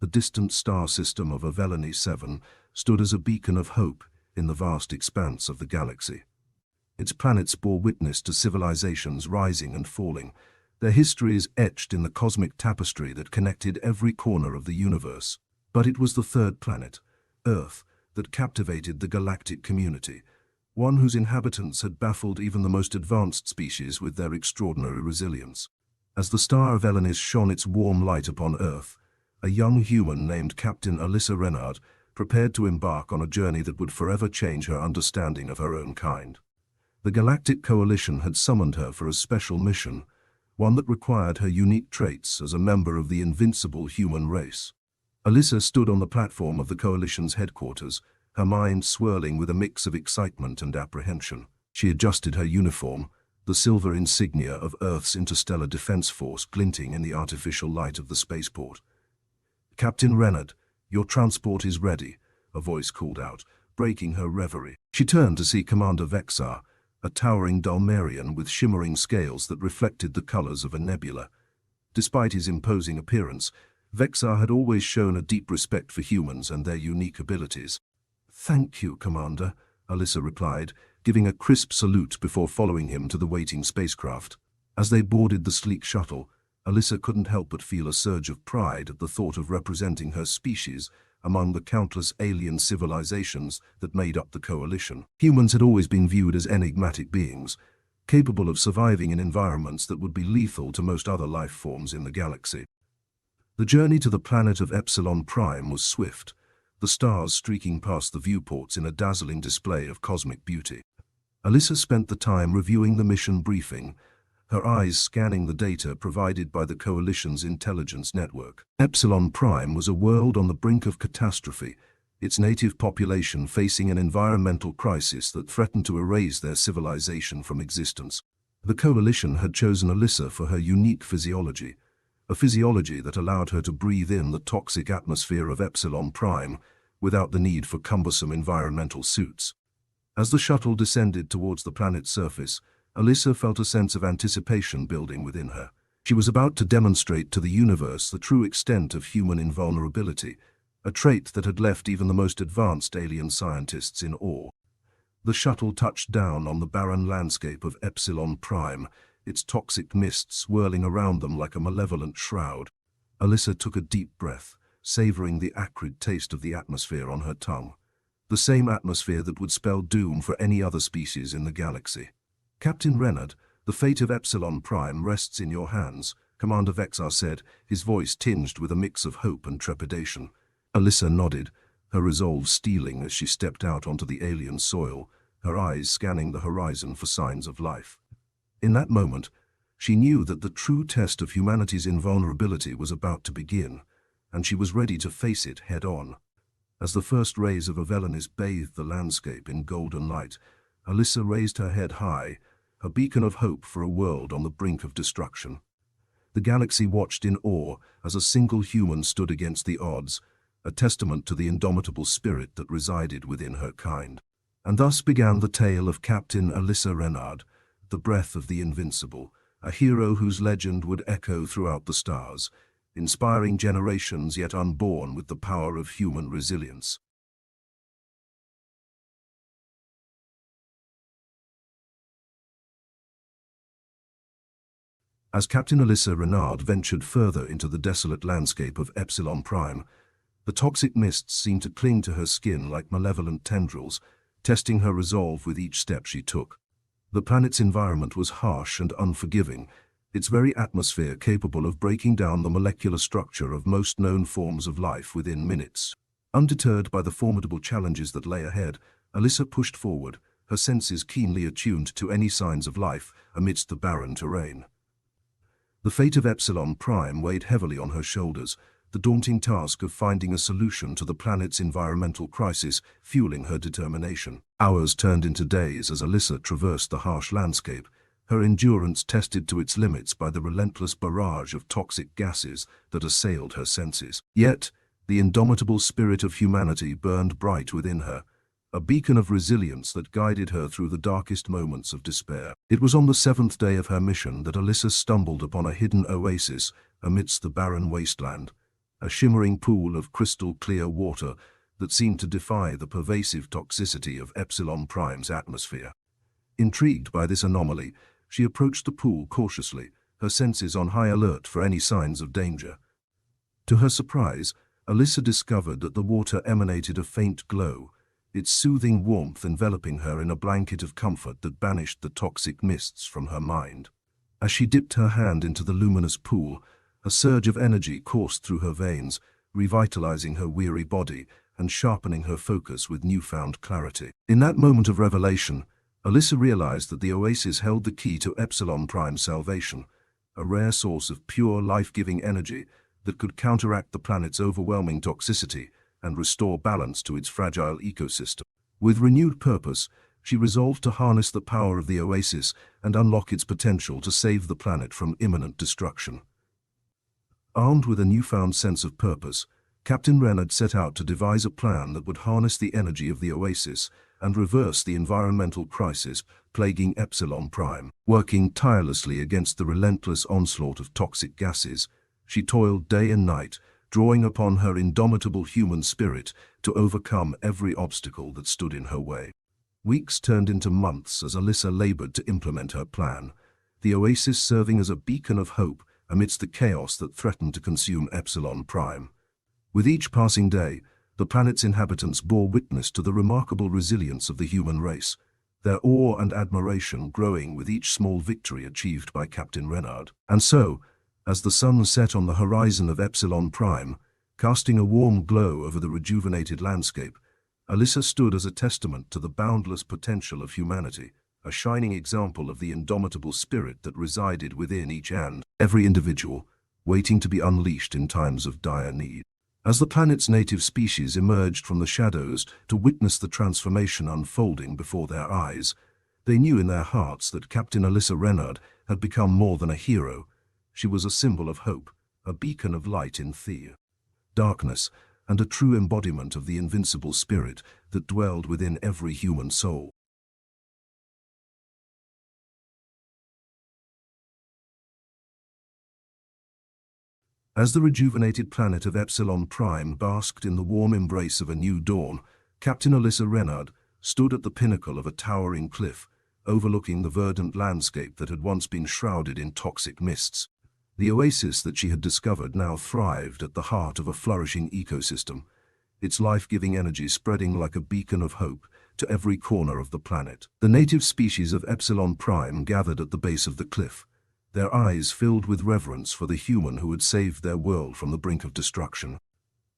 The distant star system of Avelini 7 stood as a beacon of hope in the vast expanse of the galaxy. Its planets bore witness to civilizations rising and falling, their histories etched in the cosmic tapestry that connected every corner of the universe. But it was the third planet, Earth, that captivated the galactic community, one whose inhabitants had baffled even the most advanced species with their extraordinary resilience. As the star of Elenis shone its warm light upon Earth, a young human named Captain Alyssa Renard prepared to embark on a journey that would forever change her understanding of her own kind. The Galactic Coalition had summoned her for a special mission, one that required her unique traits as a member of the invincible human race. Alyssa stood on the platform of the Coalition's headquarters, her mind swirling with a mix of excitement and apprehension. She adjusted her uniform, the silver insignia of Earth's Interstellar Defense Force glinting in the artificial light of the spaceport. "Captain Renard, your transport is ready," a voice called out, breaking her reverie. She turned to see Commander Vexar, a towering Dalmarian with shimmering scales that reflected the colors of a nebula. Despite his imposing appearance, Vexar had always shown a deep respect for humans and their unique abilities. "Thank you, Commander," Alyssa replied, giving a crisp salute before following him to the waiting spacecraft. As they boarded the sleek shuttle, Alyssa couldn't help but feel a surge of pride at the thought of representing her species among the countless alien civilizations that made up the Coalition. Humans had always been viewed as enigmatic beings, capable of surviving in environments that would be lethal to most other life forms in the galaxy. The journey to the planet of Epsilon Prime was swift, the stars streaking past the viewports in a dazzling display of cosmic beauty. Alyssa spent the time reviewing the mission briefing, her eyes scanning the data provided by the Coalition's intelligence network. Epsilon Prime was a world on the brink of catastrophe, its native population facing an environmental crisis that threatened to erase their civilization from existence. The Coalition had chosen Alyssa for her unique physiology, a physiology that allowed her to breathe in the toxic atmosphere of Epsilon Prime without the need for cumbersome environmental suits. As the shuttle descended towards the planet's surface, Alyssa felt a sense of anticipation building within her. She was about to demonstrate to the universe the true extent of human invulnerability, a trait that had left even the most advanced alien scientists in awe. The shuttle touched down on the barren landscape of Epsilon Prime, its toxic mist swirling around them like a malevolent shroud. Alyssa took a deep breath, savoring the acrid taste of the atmosphere on her tongue, the same atmosphere that would spell doom for any other species in the galaxy. "Captain Renard, the fate of Epsilon Prime rests in your hands," Commander Vexar said, his voice tinged with a mix of hope and trepidation. Alyssa nodded, her resolve steeling as she stepped out onto the alien soil, her eyes scanning the horizon for signs of life. In that moment, she knew that the true test of humanity's invulnerability was about to begin, and she was ready to face it head-on. As the first rays of Avelinis bathed the landscape in golden light, Alyssa raised her head high, a beacon of hope for a world on the brink of destruction. The galaxy watched in awe as a single human stood against the odds, a testament to the indomitable spirit that resided within her kind. And thus began the tale of Captain Alyssa Renard, the breath of the invincible, a hero whose legend would echo throughout the stars, inspiring generations yet unborn with the power of human resilience. As Captain Alyssa Renard ventured further into the desolate landscape of Epsilon Prime, the toxic mists seemed to cling to her skin like malevolent tendrils, testing her resolve with each step she took. The planet's environment was harsh and unforgiving, its very atmosphere capable of breaking down the molecular structure of most known forms of life within minutes. Undeterred by the formidable challenges that lay ahead, Alyssa pushed forward, her senses keenly attuned to any signs of life amidst the barren terrain. The fate of Epsilon Prime weighed heavily on her shoulders, the daunting task of finding a solution to the planet's environmental crisis fueling her determination. Hours turned into days as Alyssa traversed the harsh landscape, her endurance tested to its limits by the relentless barrage of toxic gases that assailed her senses. Yet, the indomitable spirit of humanity burned bright within her, a beacon of resilience that guided her through the darkest moments of despair. It was on the 7th day of her mission that Alyssa stumbled upon a hidden oasis amidst the barren wasteland, a shimmering pool of crystal-clear water that seemed to defy the pervasive toxicity of Epsilon Prime's atmosphere. Intrigued by this anomaly, she approached the pool cautiously, her senses on high alert for any signs of danger. To her surprise, Alyssa discovered that the water emanated a faint glow, its soothing warmth enveloping her in a blanket of comfort that banished the toxic mists from her mind. As she dipped her hand into the luminous pool, a surge of energy coursed through her veins, revitalizing her weary body and sharpening her focus with newfound clarity. In that moment of revelation, Alyssa realized that the oasis held the key to Epsilon Prime's salvation, a rare source of pure, life-giving energy that could counteract the planet's overwhelming toxicity and restore balance to its fragile ecosystem. With renewed purpose, she resolved to harness the power of the oasis and unlock its potential to save the planet from imminent destruction. Armed with a newfound sense of purpose, Captain Renard set out to devise a plan that would harness the energy of the oasis and reverse the environmental crisis plaguing Epsilon Prime. Working tirelessly against the relentless onslaught of toxic gases, she toiled day and night, drawing upon her indomitable human spirit to overcome every obstacle that stood in her way. Weeks turned into months as Alyssa labored to implement her plan, the oasis serving as a beacon of hope amidst the chaos that threatened to consume Epsilon Prime. With each passing day, the planet's inhabitants bore witness to the remarkable resilience of the human race, their awe and admiration growing with each small victory achieved by Captain Renard. And so, as the sun set on the horizon of Epsilon Prime, casting a warm glow over the rejuvenated landscape, Alyssa stood as a testament to the boundless potential of humanity, a shining example of the indomitable spirit that resided within each and every individual, waiting to be unleashed in times of dire need. As the planet's native species emerged from the shadows to witness the transformation unfolding before their eyes, they knew in their hearts that Captain Alyssa Renard had become more than a hero. She was a symbol of hope, a beacon of light in the darkness, and a true embodiment of the invincible spirit that dwelled within every human soul. As the rejuvenated planet of Epsilon Prime basked in the warm embrace of a new dawn, Captain Alyssa Renard stood at the pinnacle of a towering cliff, overlooking the verdant landscape that had once been shrouded in toxic mists. The oasis that she had discovered now thrived at the heart of a flourishing ecosystem, its life-giving energy spreading like a beacon of hope to every corner of the planet. The native species of Epsilon Prime gathered at the base of the cliff, their eyes filled with reverence for the human who had saved their world from the brink of destruction.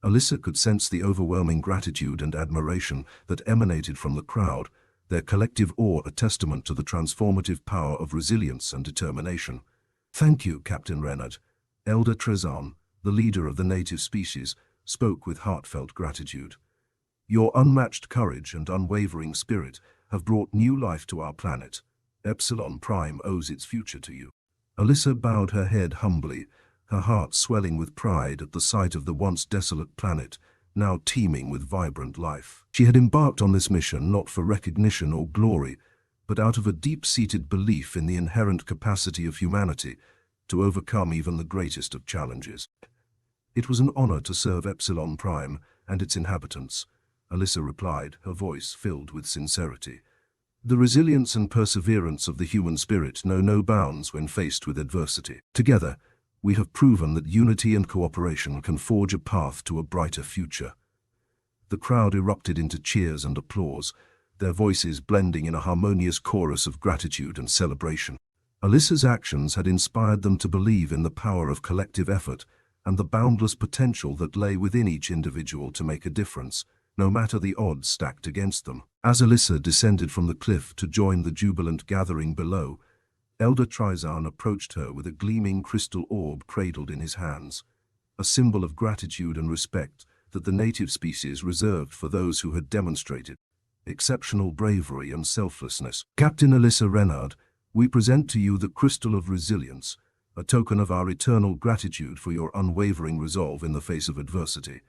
Alyssa could sense the overwhelming gratitude and admiration that emanated from the crowd, their collective awe a testament to the transformative power of resilience and determination. "Thank you, Captain Renard." Elder Trezan, the leader of the native species, spoke with heartfelt gratitude. "Your unmatched courage and unwavering spirit have brought new life to our planet. Epsilon Prime owes its future to you." Alyssa bowed her head humbly, her heart swelling with pride at the sight of the once desolate planet, now teeming with vibrant life. She had embarked on this mission not for recognition or glory, but out of a deep-seated belief in the inherent capacity of humanity to overcome even the greatest of challenges. "It was an honor to serve Epsilon Prime and its inhabitants," Alyssa replied, her voice filled with sincerity. "The resilience and perseverance of the human spirit know no bounds when faced with adversity. Together, we have proven that unity and cooperation can forge a path to a brighter future." The crowd erupted into cheers and applause, their voices blending in a harmonious chorus of gratitude and celebration. Alyssa's actions had inspired them to believe in the power of collective effort and the boundless potential that lay within each individual to make a difference, no matter the odds stacked against them. As Alyssa descended from the cliff to join the jubilant gathering below, Elder Trezan approached her with a gleaming crystal orb cradled in his hands, a symbol of gratitude and respect that the native species reserved for those who had demonstrated exceptional bravery and selflessness. "Captain Alyssa Renard, we present to you the Crystal of Resilience, a token of our eternal gratitude for your unwavering resolve in the face of adversity,"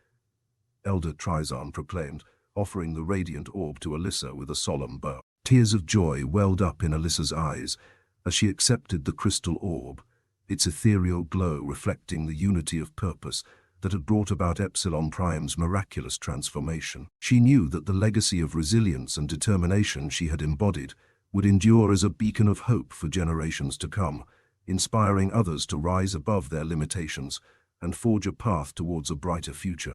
Elder Trezan proclaimed, offering the radiant orb to Alyssa with a solemn bow. Tears of joy welled up in Alyssa's eyes as she accepted the crystal orb, its ethereal glow reflecting the unity of purpose that had brought about Epsilon Prime's miraculous transformation. She knew that the legacy of resilience and determination she had embodied would endure as a beacon of hope for generations to come, inspiring others to rise above their limitations and forge a path towards a brighter future.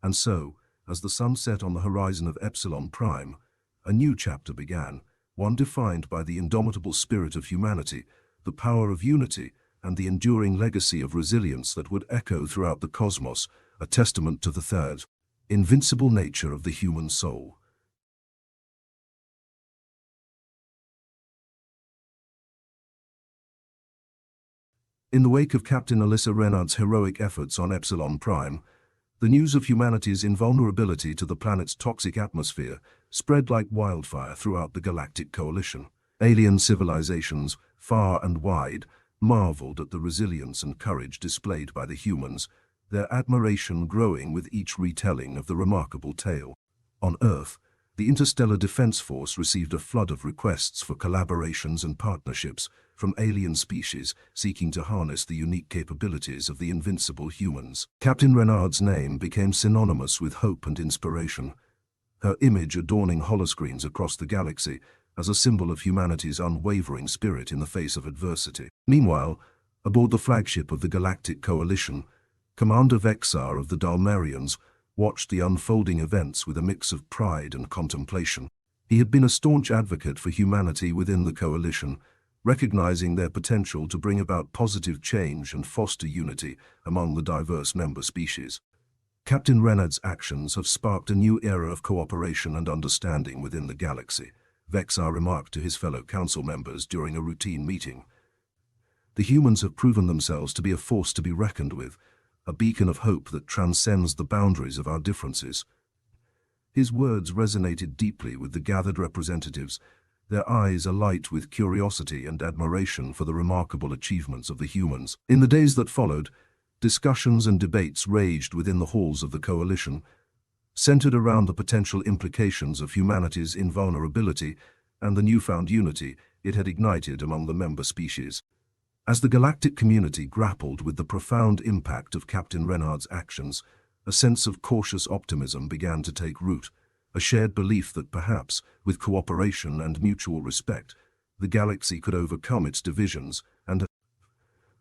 And so, as the sun set on the horizon of Epsilon Prime, a new chapter began, one defined by the indomitable spirit of humanity, the power of unity, and the enduring legacy of resilience that would echo throughout the cosmos, a testament to the third, invincible nature of the human soul. In the wake of Captain Alyssa Renard's heroic efforts on Epsilon Prime, the news of humanity's invulnerability to the planet's toxic atmosphere spread like wildfire throughout the Galactic Coalition. Alien civilizations, far and wide, marveled at the resilience and courage displayed by the humans, their admiration growing with each retelling of the remarkable tale. On Earth, the Interstellar Defense Force received a flood of requests for collaborations and partnerships from alien species seeking to harness the unique capabilities of the invincible humans. Captain Renard's name became synonymous with hope and inspiration, her image adorning holoscreens across the galaxy as a symbol of humanity's unwavering spirit in the face of adversity. Meanwhile, aboard the flagship of the Galactic Coalition, Commander Vexar of the Dalmarians watched the unfolding events with a mix of pride and contemplation. He had been a staunch advocate for humanity within the Coalition, recognizing their potential to bring about positive change and foster unity among the diverse member species. Captain Renard's actions have sparked a new era of cooperation and understanding within the galaxy, Vexar remarked to his fellow council members during a routine meeting. The humans have proven themselves to be a force to be reckoned with, a beacon of hope that transcends the boundaries of our differences. His words resonated deeply with the gathered representatives, their eyes alight with curiosity and admiration for the remarkable achievements of the humans. In the days that followed, discussions and debates raged within the halls of the Coalition, centered around the potential implications of humanity's invulnerability and the newfound unity it had ignited among the member species. As the galactic community grappled with the profound impact of Captain Renard's actions, a sense of cautious optimism began to take root, a shared belief that perhaps, with cooperation and mutual respect, the galaxy could overcome its divisions and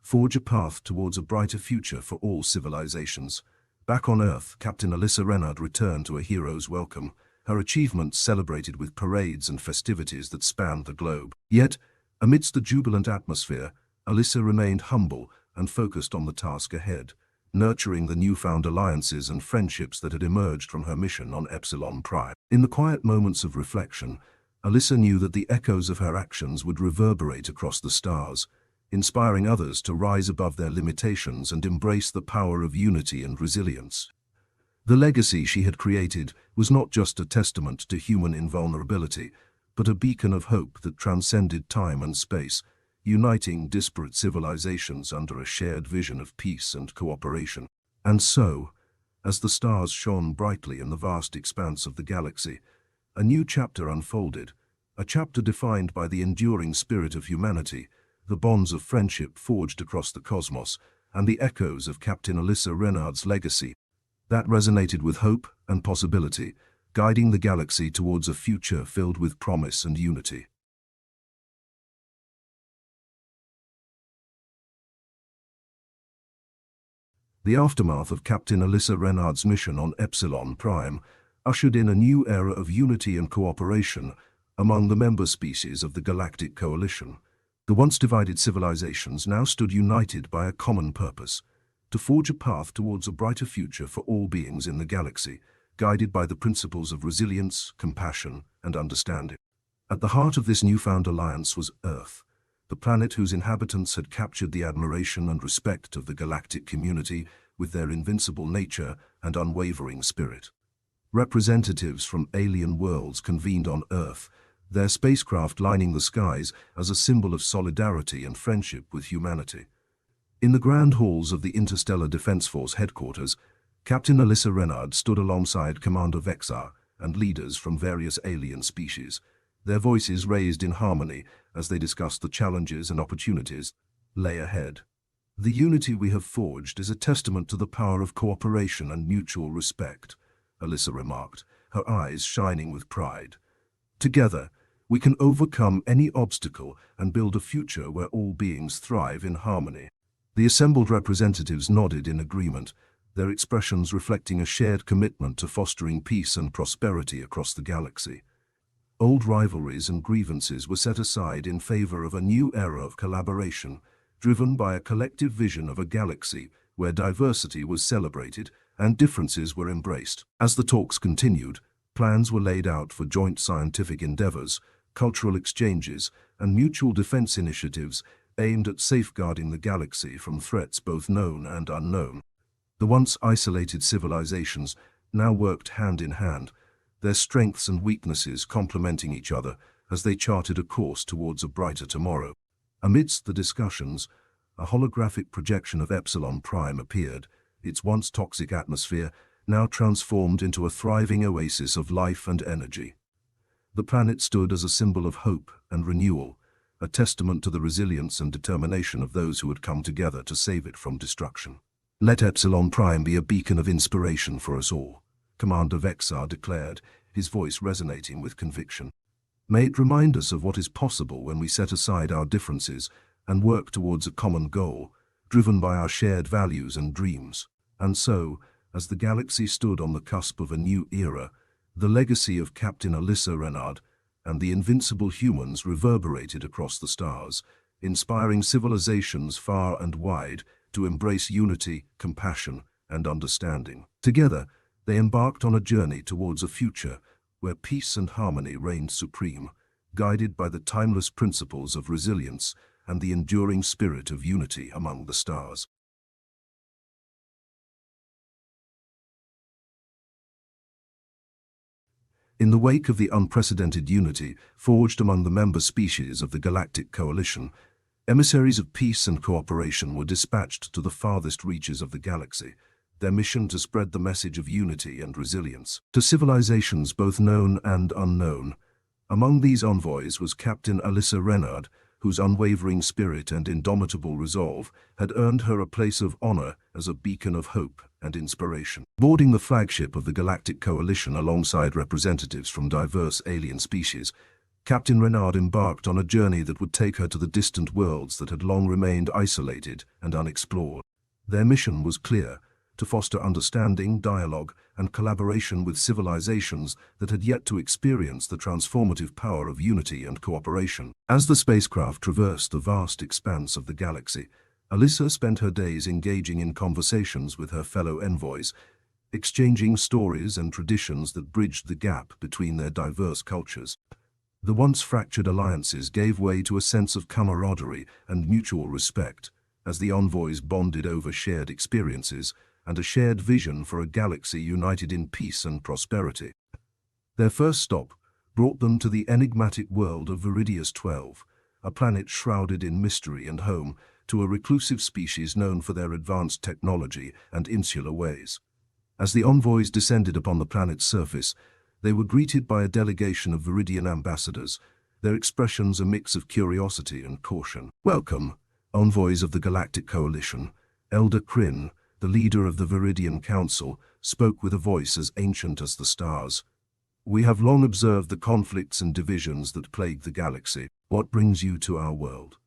forge a path towards a brighter future for all civilizations. Back on Earth, Captain Alyssa Renard returned to a hero's welcome, her achievements celebrated with parades and festivities that spanned the globe. Yet, amidst the jubilant atmosphere, Alyssa remained humble and focused on the task ahead, nurturing the newfound alliances and friendships that had emerged from her mission on Epsilon Prime. In the quiet moments of reflection, Alyssa knew that the echoes of her actions would reverberate across the stars, inspiring others to rise above their limitations and embrace the power of unity and resilience. The legacy she had created was not just a testament to human invulnerability, but a beacon of hope that transcended time and space, uniting disparate civilizations under a shared vision of peace and cooperation. And so, as the stars shone brightly in the vast expanse of the galaxy, a new chapter unfolded, a chapter defined by the enduring spirit of humanity, the bonds of friendship forged across the cosmos, and the echoes of Captain Alyssa Renard's legacy that resonated with hope and possibility, guiding the galaxy towards a future filled with promise and unity. The aftermath of Captain Alyssa Renard's mission on Epsilon Prime ushered in a new era of unity and cooperation among the member species of the Galactic Coalition. The once divided civilizations now stood united by a common purpose, to forge a path towards a brighter future for all beings in the galaxy, guided by the principles of resilience, compassion, and understanding. At the heart of this newfound alliance was Earth, the planet whose inhabitants had captured the admiration and respect of the galactic community with their invincible nature and unwavering spirit. Representatives from alien worlds convened on Earth, their spacecraft lining the skies as a symbol of solidarity and friendship with humanity. In the grand halls of the Interstellar Defense Force headquarters, Captain Alyssa Renard stood alongside Commander Vexar and leaders from various alien species, their voices raised in harmony as they discussed the challenges and opportunities lay ahead. The unity we have forged is a testament to the power of cooperation and mutual respect, Alyssa remarked, her eyes shining with pride. Together, we can overcome any obstacle and build a future where all beings thrive in harmony. The assembled representatives nodded in agreement, their expressions reflecting a shared commitment to fostering peace and prosperity across the galaxy. Old rivalries and grievances were set aside in favor of a new era of collaboration, driven by a collective vision of a galaxy where diversity was celebrated and differences were embraced. As the talks continued, plans were laid out for joint scientific endeavors, cultural exchanges, and mutual defense initiatives aimed at safeguarding the galaxy from threats both known and unknown. The once isolated civilizations now worked hand in hand, their strengths and weaknesses complementing each other as they charted a course towards a brighter tomorrow. Amidst the discussions, a holographic projection of Epsilon Prime appeared, its once toxic atmosphere now transformed into a thriving oasis of life and energy. The planet stood as a symbol of hope and renewal, a testament to the resilience and determination of those who had come together to save it from destruction. "Let Epsilon Prime be a beacon of inspiration for us all," Commander Vexar declared, his voice resonating with conviction. "May it remind us of what is possible when we set aside our differences and work towards a common goal, driven by our shared values and dreams." And so, as the galaxy stood on the cusp of a new era, the legacy of Captain Alyssa Renard and the invincible humans reverberated across the stars, inspiring civilizations far and wide to embrace unity, compassion, and understanding. Together, they embarked on a journey towards a future where peace and harmony reigned supreme, guided by the timeless principles of resilience and the enduring spirit of unity among the stars. In the wake of the unprecedented unity forged among the member species of the Galactic Coalition, emissaries of peace and cooperation were dispatched to the farthest reaches of the galaxy, their mission to spread the message of unity and resilience to civilizations both known and unknown. Among these envoys was Captain Alyssa Renard, whose unwavering spirit and indomitable resolve had earned her a place of honor as a beacon of hope and inspiration. Boarding the flagship of the Galactic Coalition alongside representatives from diverse alien species, Captain Renard embarked on a journey that would take her to the distant worlds that had long remained isolated and unexplored. Their mission was clear: to foster understanding, dialogue, and collaboration with civilizations that had yet to experience the transformative power of unity and cooperation. As the spacecraft traversed the vast expanse of the galaxy, Alyssa spent her days engaging in conversations with her fellow envoys, exchanging stories and traditions that bridged the gap between their diverse cultures. The once fractured alliances gave way to a sense of camaraderie and mutual respect, as the envoys bonded over shared experiences and a shared vision for a galaxy united in peace and prosperity. Their first stop brought them to the enigmatic world of Viridius 12, a planet shrouded in mystery and home to a reclusive species known for their advanced technology and insular ways. As the envoys descended upon the planet's surface, they were greeted by a delegation of Viridian ambassadors, their expressions a mix of curiosity and caution. "Welcome, envoys of the Galactic Coalition." Elder Kryn, the leader of the Viridian Council, spoke with a voice as ancient as the stars. "We have long observed the conflicts and divisions that plague the galaxy. What brings you to our world?"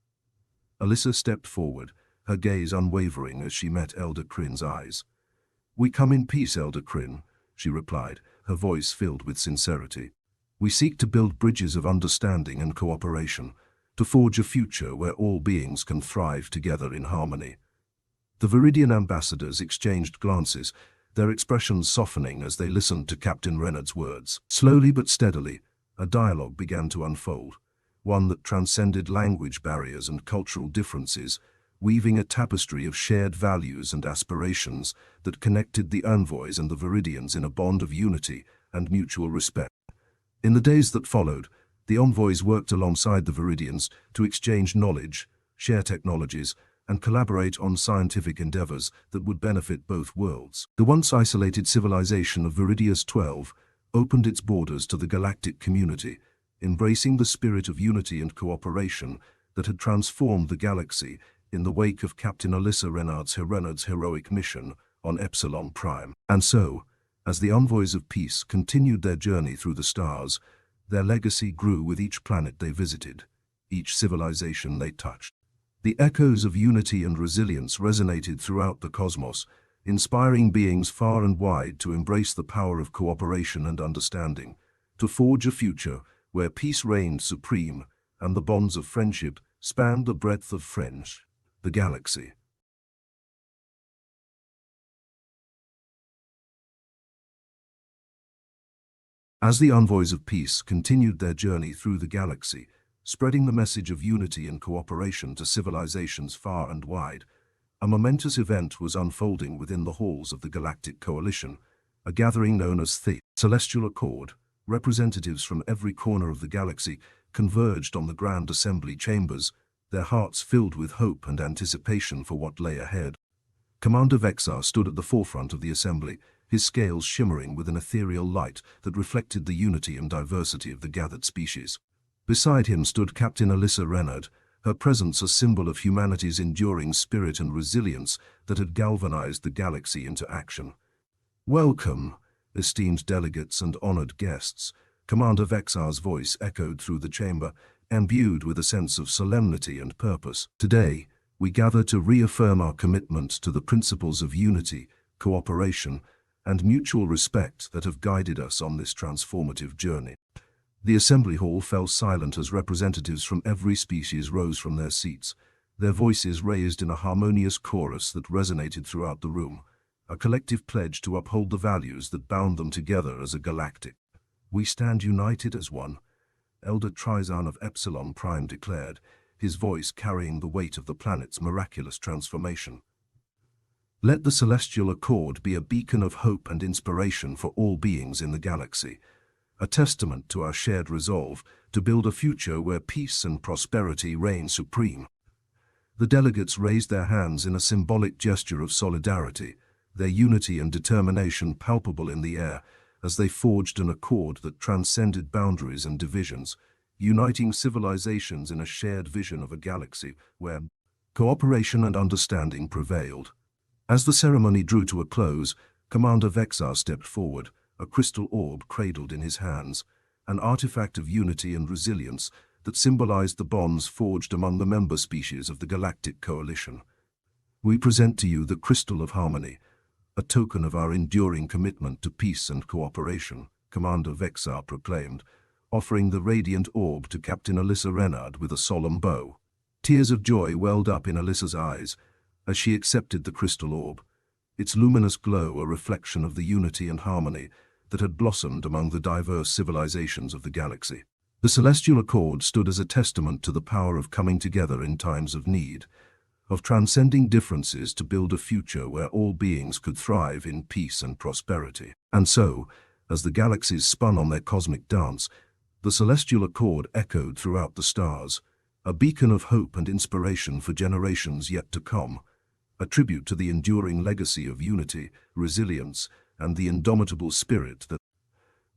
Alyssa stepped forward, her gaze unwavering as she met Elder Kryn's eyes. "We come in peace, Elder Kryn," she replied, her voice filled with sincerity. "We seek to build bridges of understanding and cooperation, to forge a future where all beings can thrive together in harmony." The Viridian ambassadors exchanged glances, their expressions softening as they listened to Captain Renard's words. Slowly but steadily, a dialogue began to unfold, one that transcended language barriers and cultural differences, weaving a tapestry of shared values and aspirations that connected the envoys and the Viridians in a bond of unity and mutual respect. In the days that followed, the envoys worked alongside the Viridians to exchange knowledge, share technologies, and collaborate on scientific endeavors that would benefit both worlds. The once isolated civilization of Viridius 12 opened its borders to the galactic community, embracing the spirit of unity and cooperation that had transformed the galaxy in the wake of Captain Alyssa Renard's heroic mission on Epsilon Prime. And so, as the envoys of peace continued their journey through the stars, their legacy grew with each planet they visited, each civilization they touched. The echoes of unity and resilience resonated throughout the cosmos, inspiring beings far and wide to embrace the power of cooperation and understanding, to forge a future where peace reigned supreme and the bonds of friendship spanned the breadth of the galaxy. As the envoys of peace continued their journey through the galaxy, spreading the message of unity and cooperation to civilizations far and wide, a momentous event was unfolding within the halls of the Galactic Coalition, a gathering known as the Celestial Accord. Representatives from every corner of the galaxy converged on the Grand Assembly chambers, their hearts filled with hope and anticipation for what lay ahead. Commander Vexar stood at the forefront of the assembly, his scales shimmering with an ethereal light that reflected the unity and diversity of the gathered species. Beside him stood Captain Alyssa Renard, her presence a symbol of humanity's enduring spirit and resilience that had galvanized the galaxy into action. "Welcome, esteemed delegates and honored guests," Commander Vexar's voice echoed through the chamber, imbued with a sense of solemnity and purpose. "Today, we gather to reaffirm our commitment to the principles of unity, cooperation, and mutual respect that have guided us on this transformative journey." The assembly hall fell silent as representatives from every species rose from their seats, their voices raised in a harmonious chorus that resonated throughout the room, a collective pledge to uphold the values that bound them together as a galactic. "We stand united as one," Elder Trizan of Epsilon Prime declared, his voice carrying the weight of the planet's miraculous transformation. "Let the Celestial Accord be a beacon of hope and inspiration for all beings in the galaxy, a testament to our shared resolve to build a future where peace and prosperity reign supreme." The delegates raised their hands in a symbolic gesture of solidarity, their unity and determination palpable in the air as they forged an accord that transcended boundaries and divisions, uniting civilizations in a shared vision of a galaxy where cooperation and understanding prevailed. As the ceremony drew to a close, Commander Vexar stepped forward, a crystal orb cradled in his hands, an artifact of unity and resilience that symbolized the bonds forged among the member species of the Galactic Coalition. "We present to you the Crystal of Harmony, a token of our enduring commitment to peace and cooperation," Commander Vexar proclaimed, offering the radiant orb to Captain Alyssa Renard with a solemn bow. Tears of joy welled up in Alyssa's eyes as she accepted the crystal orb, its luminous glow a reflection of the unity and harmony that had blossomed among the diverse civilizations of the galaxy. The Celestial Accord stood as a testament to the power of coming together in times of need, of transcending differences to build a future where all beings could thrive in peace and prosperity. And so, as the galaxies spun on their cosmic dance, the Celestial Accord echoed throughout the stars, a beacon of hope and inspiration for generations yet to come, a tribute to the enduring legacy of unity, resilience, and the indomitable spirit that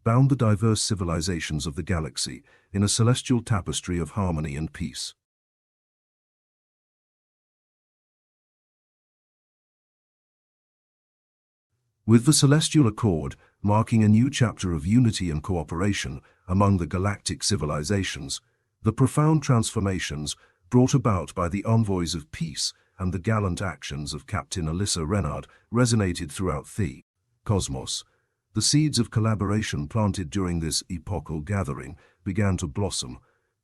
bound the diverse civilizations of the galaxy in a celestial tapestry of harmony and peace. With the Celestial Accord marking a new chapter of unity and cooperation among the galactic civilizations, the profound transformations brought about by the envoys of peace and the gallant actions of Captain Alyssa Renard resonated throughout the cosmos. The seeds of collaboration planted during this epochal gathering began to blossom,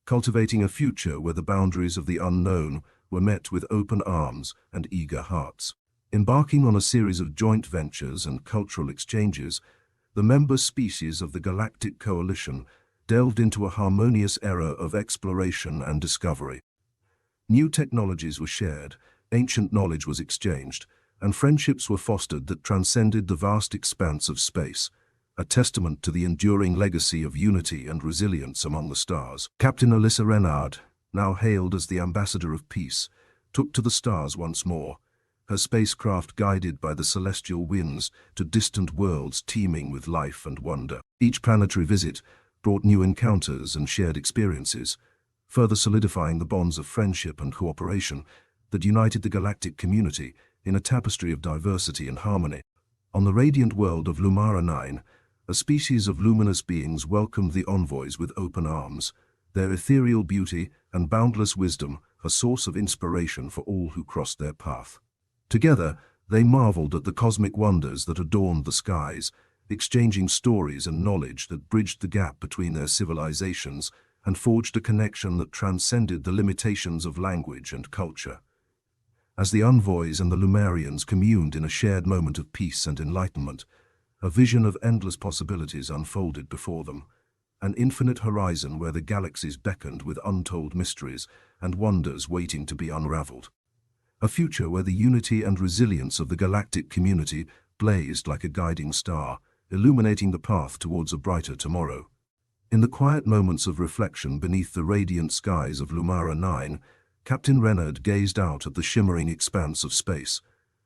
cultivating a future where the boundaries of the unknown were met with open arms and eager hearts. Embarking on a series of joint ventures and cultural exchanges, the member species of the Galactic Coalition delved into a harmonious era of exploration and discovery. New technologies were shared, ancient knowledge was exchanged, and friendships were fostered that transcended the vast expanse of space, a testament to the enduring legacy of unity and resilience among the stars. Captain Alyssa Renard, now hailed as the ambassador of peace, took to the stars once more, her spacecraft guided by the celestial winds to distant worlds teeming with life and wonder. Each planetary visit brought new encounters and shared experiences, further solidifying the bonds of friendship and cooperation that united the galactic community in a tapestry of diversity and harmony. On the radiant world of Lumara 9, a species of luminous beings welcomed the envoys with open arms, their ethereal beauty and boundless wisdom a source of inspiration for all who crossed their path. Together, they marveled at the cosmic wonders that adorned the skies, exchanging stories and knowledge that bridged the gap between their civilizations and forged a connection that transcended the limitations of language and culture. As the envoys and the Lumarians communed in a shared moment of peace and enlightenment, a vision of endless possibilities unfolded before them, an infinite horizon where the galaxies beckoned with untold mysteries and wonders waiting to be unraveled. A future where the unity and resilience of the galactic community blazed like a guiding star, illuminating the path towards a brighter tomorrow. In the quiet moments of reflection beneath the radiant skies of Lumara 9, Captain Renard gazed out at the shimmering expanse of space,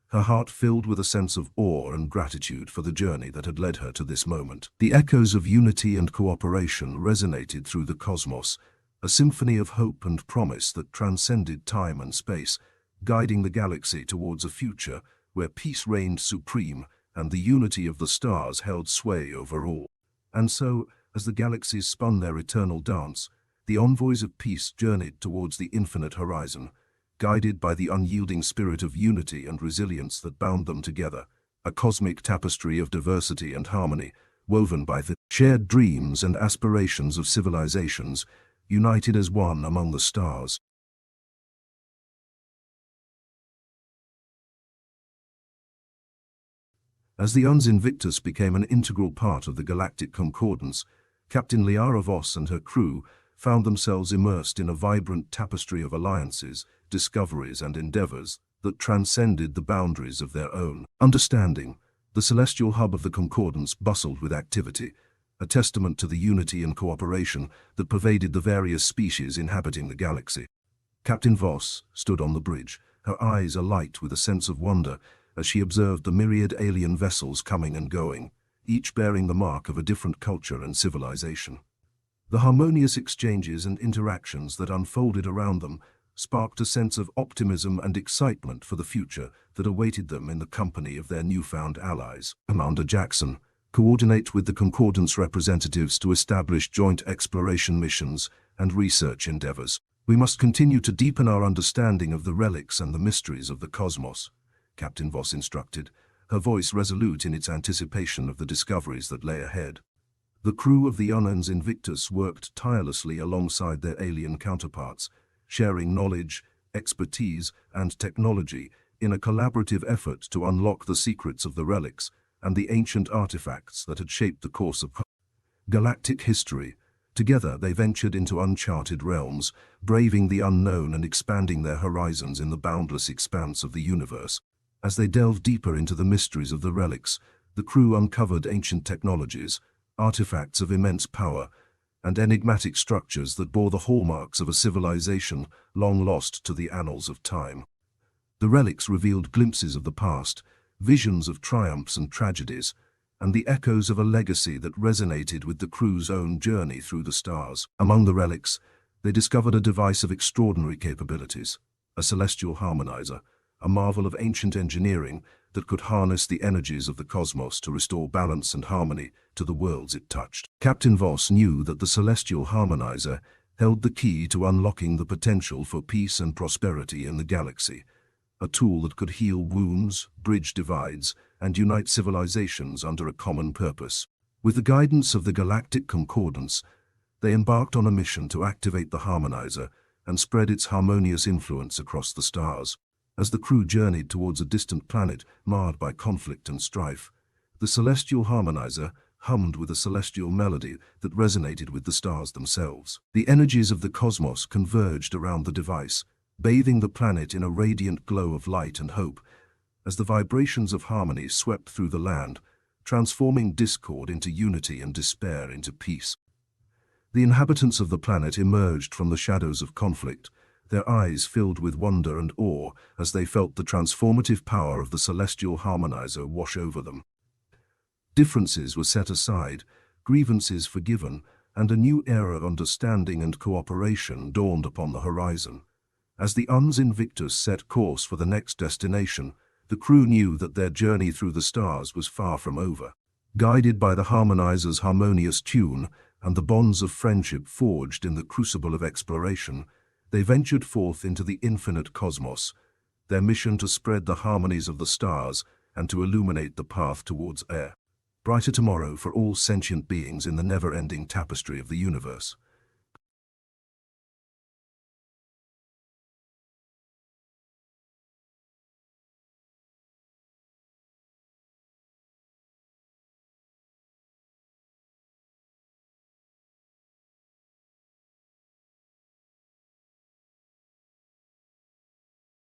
her heart filled with a sense of awe and gratitude for the journey that had led her to this moment. The echoes of unity and cooperation resonated through the cosmos, a symphony of hope and promise that transcended time and space, guiding the galaxy towards a future where peace reigned supreme and the unity of the stars held sway over all. And so, as the galaxies spun their eternal dance, the envoys of peace journeyed towards the infinite horizon, guided by the unyielding spirit of unity and resilience that bound them together, a cosmic tapestry of diversity and harmony, woven by the shared dreams and aspirations of civilizations, united as one among the stars. As the Uns Invictus became an integral part of the Galactic Concordance, Captain Liara Voss and her crew found themselves immersed in a vibrant tapestry of alliances, discoveries and endeavors that transcended the boundaries of their own understanding. The celestial hub of the Concordance bustled with activity, a testament to the unity and cooperation that pervaded the various species inhabiting the galaxy. Captain Voss stood on the bridge, her eyes alight with a sense of wonder as she observed the myriad alien vessels coming and going, each bearing the mark of a different culture and civilization. The harmonious exchanges and interactions that unfolded around them sparked a sense of optimism and excitement for the future that awaited them in the company of their newfound allies. Commander Jackson, coordinate with the Concordance representatives to establish joint exploration missions and research endeavors. We must continue to deepen our understanding of the relics and the mysteries of the cosmos, Captain Voss instructed, her voice resolute in its anticipation of the discoveries that lay ahead. The crew of the Uns Invictus worked tirelessly alongside their alien counterparts, sharing knowledge, expertise, and technology in a collaborative effort to unlock the secrets of the relics and the ancient artifacts that had shaped the course of galactic history. Together they ventured into uncharted realms, braving the unknown and expanding their horizons in the boundless expanse of the universe. As they delved deeper into the mysteries of the relics, the crew uncovered ancient technologies, artifacts of immense power, and enigmatic structures that bore the hallmarks of a civilization long lost to the annals of time. The relics revealed glimpses of the past, visions of triumphs and tragedies, and the echoes of a legacy that resonated with the crew's own journey through the stars. Among the relics, they discovered a device of extraordinary capabilities, a celestial harmonizer, a marvel of ancient engineering that could harness the energies of the cosmos to restore balance and harmony to the worlds it touched. Captain Voss knew that the celestial harmonizer held the key to unlocking the potential for peace and prosperity in the galaxy, a tool that could heal wounds, bridge divides, and unite civilizations under a common purpose. With the guidance of the Galactic Concordance, they embarked on a mission to activate the harmonizer and spread its harmonious influence across the stars. As the crew journeyed towards a distant planet marred by conflict and strife, the celestial harmonizer hummed with a celestial melody that resonated with the stars themselves. The energies of the cosmos converged around the device, bathing the planet in a radiant glow of light and hope, as the vibrations of harmony swept through the land, transforming discord into unity and despair into peace. The inhabitants of the planet emerged from the shadows of conflict, their eyes filled with wonder and awe as they felt the transformative power of the celestial harmonizer wash over them. Differences were set aside, grievances forgiven, and a new era of understanding and cooperation dawned upon the horizon. As the Uns Invictus set course for the next destination, the crew knew that their journey through the stars was far from over. Guided by the harmonizer's harmonious tune and the bonds of friendship forged in the crucible of exploration, they ventured forth into the infinite cosmos, their mission to spread the harmonies of the stars and to illuminate the path towards a brighter tomorrow for all sentient beings in the never-ending tapestry of the universe.